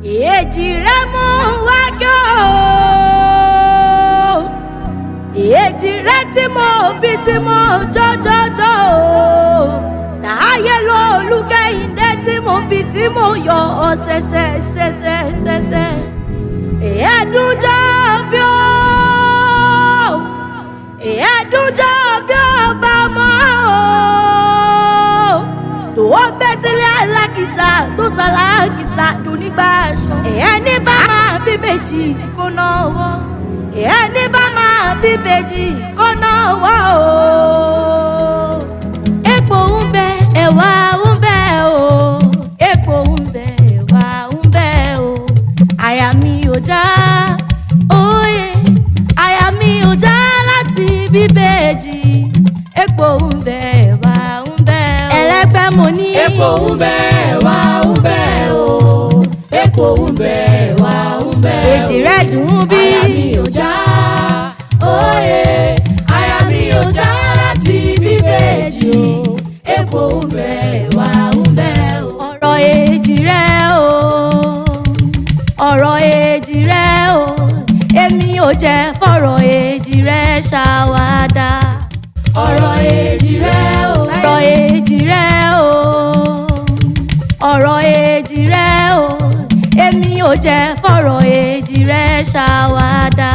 èjì rẹ mú wájú èjì rẹ tí mo bí tí mo jọjọjọ tààyè lólùkẹ́yìndé tí mo bí tí mo yọ ọ̀sẹ̀sẹ̀sẹ̀sẹ̀sẹ̀ ẹ̀ẹ́dúnjọ́ bí ó ẹ̀ẹ́dúnjọ́ bí ó bá mọ́ tó wọ́n bẹ́ sílẹ̀ alákìsà tó sàlákìsà dùn nígbà aṣọ ẹ̀ẹ́ni bá máa bíbèjì kó náwó ẹ̀ẹ́ni bá máa bíbèjì kó náwó epo ń bẹ ẹ̀wà ń bẹ o epo ń bẹ ẹ̀wà ń bẹ o àyà mi ò já òye àyà mi ò já láti bíbèjì epo ń bẹ ẹ̀wà ń bẹ o ẹlẹ́gbẹ́ mo ní epo ń bẹ ẹ̀wà ń bẹ o epo ń bẹ ẹ̀wà ń bẹ o èjì rẹ̀ dùn bí àyà mi ò já òye àyà mi ò já láti bíbèjì epo ń bẹ ẹ̀wà ń bẹ o. ọ̀rọ̀ èjì rẹ̀ o ọ̀rọ̀ èjì rẹ̀ o èmi ò jẹ́ fọ̀rọ̀ èjì rẹ̀ ṣàwádà ọ̀rọ̀ èjì rẹ̀ o ọ̀rọ̀ èjì rẹ̀ o ọ̀rọ̀ èjì rẹ̀ o èmi ò jẹ́ fọ̀rọ̀ èjì rẹ̀ ṣàwádà.